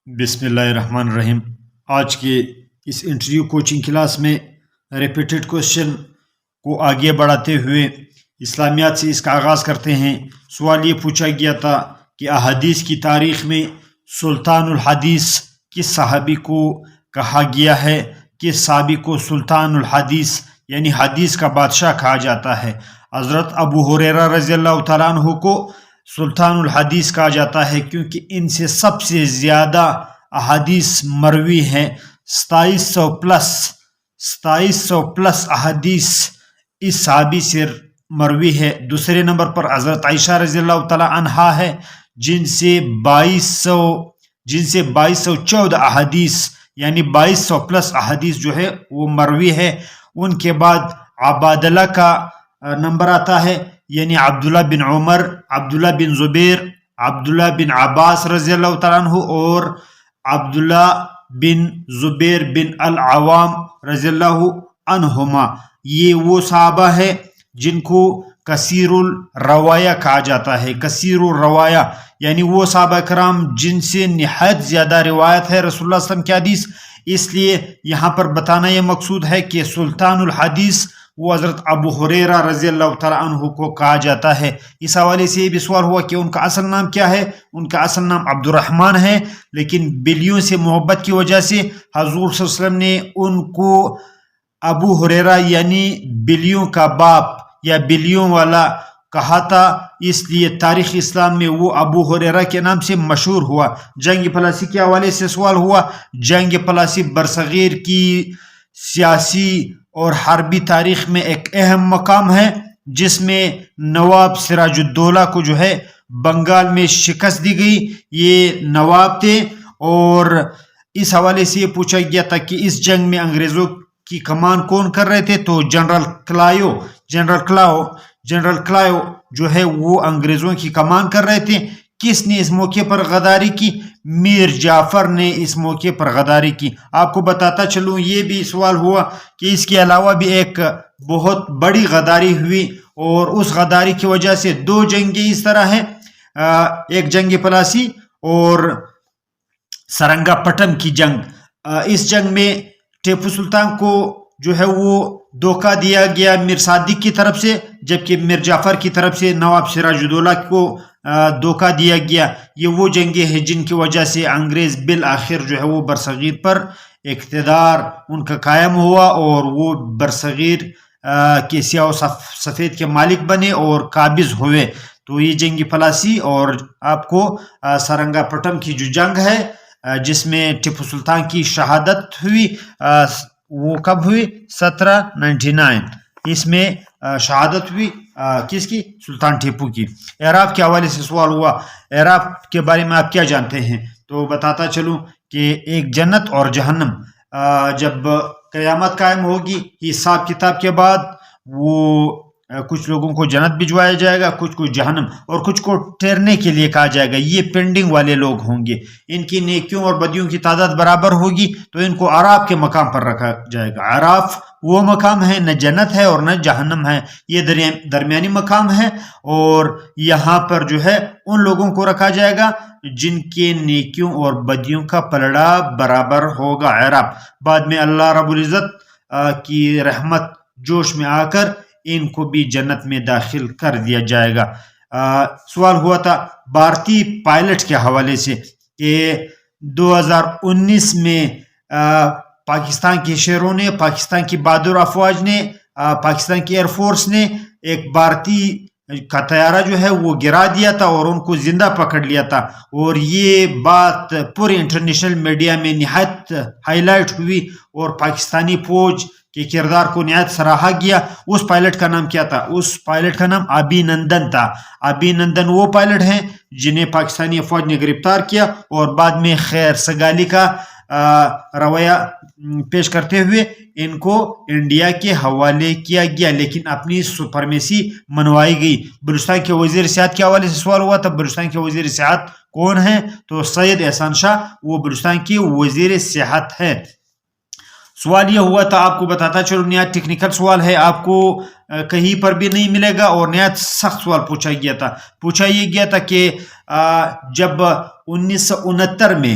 بسم اللہ الرحمن الرحیم۔ آج کے اس انٹرویو کوچنگ کلاس میں ریپیٹڈ کوشچن کو آگے بڑھاتے ہوئے اسلامیات سے اس کا آغاز کرتے ہیں۔ سوال یہ پوچھا گیا تھا کہ احادیث کی تاریخ میں سلطان الحدیث کس صحابی کو کہا گیا ہے؟ کس صحابی کو سلطان الحدیث یعنی حدیث کا بادشاہ کہا جاتا ہے؟ حضرت ابو ہریرہ رضی اللہ تعالیٰ عنہ کو سلطان الحدیث کہا جاتا ہے کیونکہ ان سے سب سے زیادہ احادیث مروی ہیں۔ 2700 پلس احادیث اس صحابی سے مروی ہے۔ دوسرے نمبر پر حضرت عائشہ رضی اللہ تعالی عنہا ہے جن سے 2214 احادیث یعنی 2200 پلس احادیث جو ہے وہ مروی ہے۔ ان کے بعد عبادلہ کا نمبر آتا ہے یعنی عبداللہ بن عمر، عبداللہ بن زبیر، عبداللہ بن عباس رضی اللہ تعالیٰ عنہ اور عبداللہ بن زبیر بن العوام رضی اللہ عنہما۔ یہ وہ صحابہ ہے جن کو کثیر الروایہ کہا جاتا ہے۔ کثیر الروایہ یعنی وہ صحابہ کرام جن سے نہایت زیادہ روایت ہے رسول اللہ صلی اللہ علیہ وسلم کی حدیث۔ اس لیے یہاں پر بتانا یہ مقصود ہے کہ سلطان الحدیث وہ حضرت ابو ہریرہ رضی اللہ تعالیٰ عنہ کو کہا جاتا ہے۔ اس حوالے سے یہ بھی سوال ہوا کہ ان کا اصل نام کیا ہے؟ ان کا اصل نام عبد الرحمن ہے، لیکن بلیوں سے محبت کی وجہ سے حضور صلی اللہ علیہ وسلم نے ان کو ابو ہریرہ یعنی بلیوں کا باپ یا بلیوں والا کہا تھا، اس لیے تاریخ اسلام میں وہ ابو ہریرہ کے نام سے مشہور ہوا۔ جنگ پلاسی کے حوالے سے سوال ہوا۔ جنگ پلاسی برصغیر کی سیاسی اور حربی تاریخ میں ایک اہم مقام ہے، جس میں نواب سراج الدولہ کو جو ہے بنگال میں شکست دی گئی۔ یہ نواب تھے اور اس حوالے سے یہ پوچھا گیا تھا کہ اس جنگ میں انگریزوں کی کمان کون کر رہے تھے؟ تو جنرل کلائیو جو ہے وہ انگریزوں کی کمان کر رہے تھے۔ کس نے اس موقع پر غداری کی؟ میر جعفر نے اس موقع پر غداری کی۔ آپ کو بتاتا چلوں یہ بھی سوال ہوا کہ اس کے علاوہ بھی ایک بہت بڑی غداری ہوئی اور اس غداری کی وجہ سے دو جنگیں اس طرح ہیں، ایک جنگ پلاسی اور سرنگا پٹم کی جنگ۔ اس جنگ میں ٹیپو سلطان کو جو ہے وہ دھوکہ دیا گیا میر صادق کی طرف سے، جبکہ میر جعفر کی طرف سے نواب سراج الدولہ کو دھوکہ دیا گیا۔ یہ وہ جنگیں ہیں جن کی وجہ سے انگریز بالآخر جو ہے وہ برصغیر پر اقتدار ان کا قائم ہوا اور وہ برصغیر کے سیاہ و سفید کے مالک بنے اور قابض ہوئے۔ تو یہ جنگ پلاسی اور آپ کو سرنگا پٹم کی جو جنگ ہے جس میں ٹیپو سلطان کی شہادت ہوئی، وہ کب ہوئی؟ 1799۔ اس میں شہادت ہوئی کس کی؟ سلطان ٹیپو کی۔ اعراب کے حوالے سے سوال ہوا، اعراب کے بارے میں آپ کیا جانتے ہیں؟ تو بتاتا چلوں کہ ایک جنت اور جہنم، جب قیامت قائم ہوگی حساب کتاب کے بعد وہ کچھ لوگوں کو جنت بھجوایا جائے گا، کچھ کو جہنم، اور کچھ کو ٹھہرنے کے لیے کہا جائے گا۔ یہ پینڈنگ والے لوگ ہوں گے، ان کی نیکیوں اور بدیوں کی تعداد برابر ہوگی تو ان کو اعراف کے مقام پر رکھا جائے گا۔ اعراف وہ مقام ہے، نہ جنت ہے اور نہ جہنم ہے، یہ درمیانی مقام ہے، اور یہاں پر جو ہے ان لوگوں کو رکھا جائے گا جن کے نیکیوں اور بدیوں کا پلڑا برابر ہوگا، اعراف۔ بعد میں اللہ رب العزت کی رحمت جوش میں آ کر ان کو بھی جنت میں داخل کر دیا جائے گا۔ سوال ہوا تھا بھارتی پائلٹ کے حوالے سے کہ 2019 میں پاکستان کے شیروں نے، پاکستان کی بہادر افواج نے، پاکستان کی ایئر فورس نے ایک بھارتی کا طیارہ جو ہے وہ گرا دیا تھا اور ان کو زندہ پکڑ لیا تھا، اور یہ بات پورے انٹرنیشنل میڈیا میں نہایت ہائی لائٹ ہوئی اور پاکستانی فوج کے کردار کو نہایت سراہا گیا۔ اس پائلٹ کا نام کیا تھا؟ اس پائلٹ کا نام ابھی نندن تھا۔ ابھی نندن وہ پائلٹ ہیں جنہیں پاکستانی افواج نے گرفتار کیا اور بعد میں خیر سگالی کا رویہ پیش کرتے ہوئے ان کو انڈیا کے حوالے کیا گیا، لیکن اپنی سپرمیسی منوائی گئی۔ بلوچستان کے وزیر صحت کے حوالے سے سوال ہوا تھا، بلوچستان کے وزیر صحت کون ہیں؟ تو سید احسان شاہ وہ بلوچستان کے وزیر صحت ہے۔ سوال یہ ہوا تھا، آپ کو بتاتا چلو نہایت ٹیکنیکل سوال ہے، آپ کو کہیں پر بھی نہیں ملے گا اور نہایت سخت سوال پوچھا گیا تھا۔ پوچھا یہ گیا تھا کہ جب 1969 میں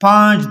5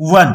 1।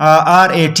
RAT,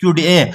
QDA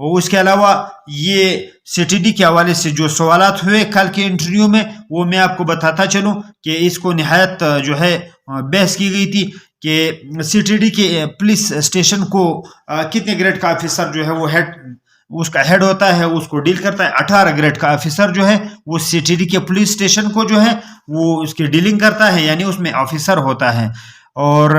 اور اس کے علاوہ یہ CTD کے حوالے سے جو سوالات ہوئے کل کے انٹرویو میں وہ میں آپ کو بتاتا چلوں کہ اس کو نہایت جو ہے بحث کی گئی تھی کہ CTD کے پولیس اسٹیشن کو کتنے گریڈ کا آفیسر جو ہے وہ اس کا ہیڈ ہوتا ہے، اس کو ڈیل کرتا ہے. 18 گریڈ کا آفیسر جو ہے وہ CTD کے پولیس اسٹیشن کو جو ہے وہ اس کی ڈیلنگ کرتا ہے، یعنی اس میں آفیسر ہوتا ہے. اور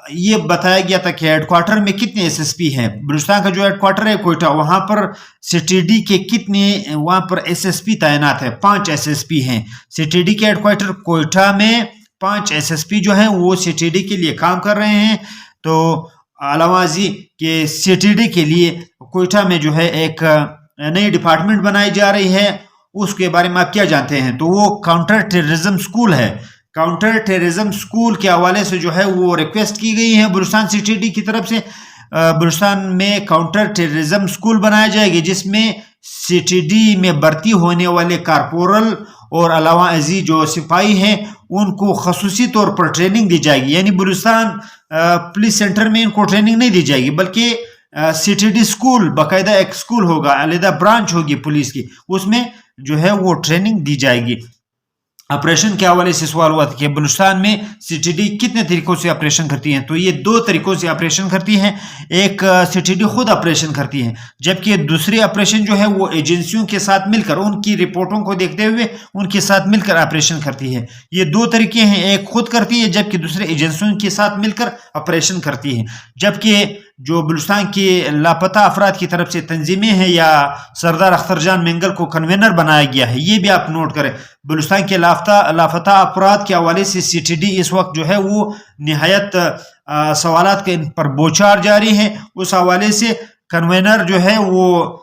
یہ بتایا گیا تھا کہ ہیڈ کوارٹر میں کتنے SSP ہیں. بلوچستان کا جو ہیڈ کوارٹر ہے کوئٹہ، وہاں پر CTD کے کتنے وہاں پر SSP تعینات ہے؟ 5 SSP ہیں. CTD کے ہیڈ کوارٹر کوئٹہ میں 5 SSP جو ہیں وہ CTD کے لیے کام کر رہے ہیں. تو علاوہ کہ CTD کے لیے کوئٹہ میں جو ہے ایک نئی ڈپارٹمنٹ بنائی جا رہی ہے، اس کے بارے میں آپ کیا جانتے ہیں؟ تو وہ کاؤنٹر ٹیررزم سکول ہے. کاؤنٹر ٹیررزم سکول کے حوالے سے جو ہے وہ ریکویسٹ کی گئی ہے بلوچستان CTD کی طرف سے. بلوچستان میں کاؤنٹر ٹیررزم سکول بنایا جائے گی جس میں CTD میں بھرتی ہونے والے کارپورل اور علاوہ ازیں جو سپاہی ہیں ان کو خصوصی طور پر ٹریننگ دی جائے گی. یعنی بلوچستان پولیس سینٹر میں ان کو ٹریننگ نہیں دی جائے گی، بلکہ CTD سکول باقاعدہ ایک سکول ہوگا، علیحدہ برانچ ہوگی پولیس کی، اس میں جو ہے وہ ٹریننگ دی جائے گی. آپریشن کے حوالے سے سوال ہوا تھا کہ بلوچستان میں CTD کتنے طریقوں سے آپریشن کرتی ہیں؟ تو یہ 2 طریقوں سے آپریشن کرتی ہیں. ایک CTD خود آپریشن کرتی ہے، جبکہ دوسری آپریشن جو ہے وہ ایجنسیوں کے ساتھ مل کر ان کی رپورٹوں کو دیکھتے ہوئے ان کے ساتھ مل کر آپریشن کرتی ہے. یہ 2 طریقے ہیں، ایک خود کرتی ہے جبکہ دوسرے ایجنسیوں کے ساتھ مل کر آپریشن کرتی ہے. جبکہ جو بلوچستان کے لاپتہ افراد کی طرف سے تنظیمیں ہیں یا سردار اختر جان مینگل کو کنوینر بنایا گیا ہے، یہ بھی آپ نوٹ کریں. بلوچستان کے لاپتہ افراد کے حوالے سے CTD اس وقت جو ہے وہ نہایت سوالات کے ان پر بوچھار جاری ہیں. اس حوالے سے کنوینر جو ہے وہ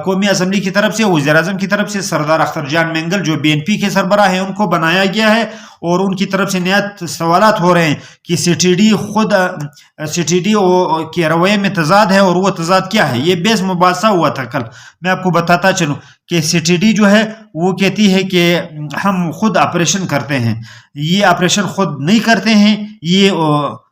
قومی اسمبلی کی طرف سے، وزیر اعظم کی طرف سے سردار اختر جان مینگل جو BNP کے سربراہ ہیں ان کو بنایا گیا ہے، اور ان کی طرف سے نہایت سوالات ہو رہے ہیں کہ CTD خود CTD کے رویے میں تضاد ہے، اور وہ تضاد کیا ہے؟ یہ بحث مباحثہ ہوا تھا کل. میں آپ کو بتاتا چلوں کہ CTD جو ہے وہ کہتی ہے کہ ہم خود آپریشن کرتے ہیں. یہ آپریشن خود نہیں کرتے ہیں، یہ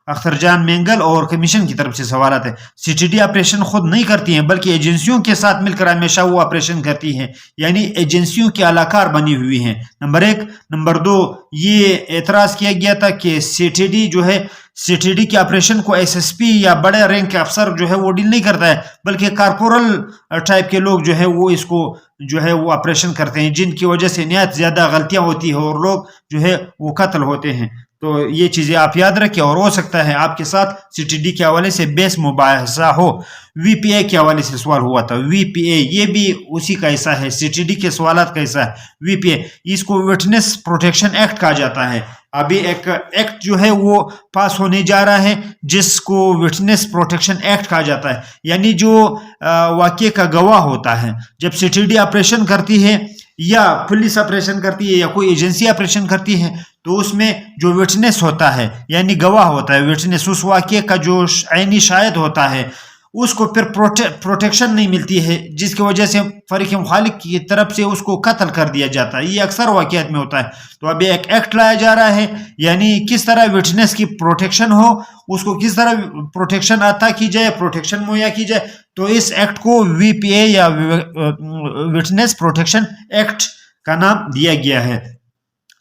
اختر جان مینگل اور کمیشن کی طرف سے سوالات ہیں. CTD آپریشن خود نہیں کرتی ہیں بلکہ ایجنسیوں کے ساتھ مل کر ہمیشہ وہ آپریشن کرتی ہیں، یعنی ایجنسیوں کے اعلی بنی ہوئی ہیں. نمبر 1. نمبر 2، یہ اعتراض کیا گیا تھا کہ CTD جو ہے CTD کے آپریشن کو SSP یا بڑے رینک کے افسر جو ہے وہ ڈیل نہیں کرتا ہے، بلکہ کارپورل ٹائپ کے لوگ جو ہے وہ اس کو جو ہے وہ آپریشن کرتے ہیں، جن کی وجہ سے نہایت زیادہ غلطیاں ہوتی ہیں اور لوگ جو ہے وہ قتل ہوتے ہیں. تو یہ چیزیں آپ یاد رکھیں، اور ہو سکتا ہے آپ کے ساتھ CTD کے حوالے سے بحث مباحثہ ہو. VPA کے حوالے سے سوال ہوا تھا. VPA یہ بھی اسی کا حصہ ہے، CTD کے سوالات کا حصہ ہے. VPA اس کو وٹنس پروٹیکشن ایکٹ کہا جاتا ہے. ابھی ایک ایکٹ جو ہے وہ پاس ہونے جا رہا ہے جس کو وٹنس پروٹیکشن ایکٹ کہا جاتا ہے، یعنی جو واقعے کا گواہ ہوتا ہے. جب CTD آپریشن کرتی ہے یا پولیس آپریشن کرتی ہے یا کوئی ایجنسی آپریشن کرتی ہے تو اس میں جو وٹنس ہوتا ہے یعنی گواہ ہوتا ہے، وٹنس اس واقعے کا جو عینی شاہد ہوتا ہے، اس کو پھر پروٹیکشن نہیں ملتی ہے، جس کی وجہ سے فریق مخالف کی طرف سے اس کو قتل کر دیا جاتا ہے. یہ اکثر واقعات میں ہوتا ہے. تو ابھی ایک ایکٹ لایا جا رہا ہے، یعنی کس طرح وٹنس کی پروٹیکشن ہو، اس کو کس طرح پروٹیکشن عطا کی جائے، پروٹیکشن مہیا کی جائے. تو اس ایکٹ کو VPA یا وٹنس پروٹیکشن ایکٹ کا نام دیا گیا ہے.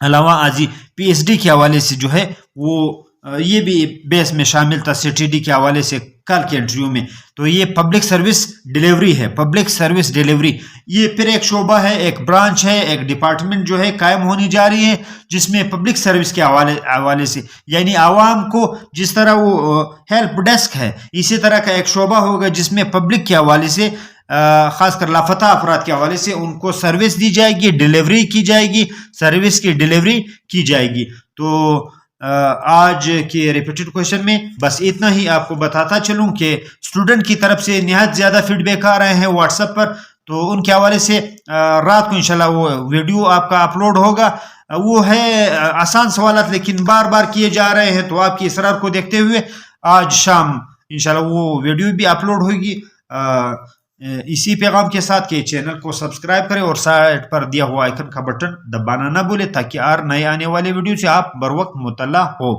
علاوہ ازیں PSD کے حوالے سے جو ہے وہ یہ بھی بحث میں شامل تھا CTD کے حوالے سے کل کے انٹرویو میں. تو یہ پبلک سروس ڈیلیوری ہے، پبلک سروس ڈیلیوری یہ پھر ایک شعبہ ہے، ایک برانچ ہے، ایک ڈپارٹمنٹ جو ہے قائم ہونی جا رہی ہے جس میں پبلک سروس کے حوالے سے یعنی عوام کو جس طرح وہ ہیلپ ڈیسک ہے اسی طرح کا ایک شعبہ ہوگا جس میں پبلک کے حوالے سے خاص کر لاپتہ افراد کے حوالے سے ان کو سروس دی جائے گی، ڈیلیوری کی جائے گی، سروس کی ڈیلیوری کی جائے گی. تو آج کے ریپیٹڈ کوشچن میں بس اتنا ہی آپ کو بتاتا چلوں کہ اسٹوڈنٹ کی طرف سے نہایت زیادہ فیڈ بیک آ رہے ہیں واٹس ایپ پر. تو ان کے حوالے سے رات کو انشاءاللہ وہ ویڈیو آپ کا اپلوڈ ہوگا. وہ ہے آسان سوالات لیکن بار بار کیے جا رہے ہیں، تو آپ کی اصرار کو دیکھتے ہوئے آج شام انشاءاللہ وہ ویڈیو بھی اپلوڈ ہوگی. اسی پیغام کے ساتھ کہ چینل کو سبسکرائب کریں اور سائٹ پر دیا ہوا آئیکن کا بٹن دبانا نہ بھولیں تاکہ نئے آنے والے ویڈیو سے آپ بر وقت مطلع ہو.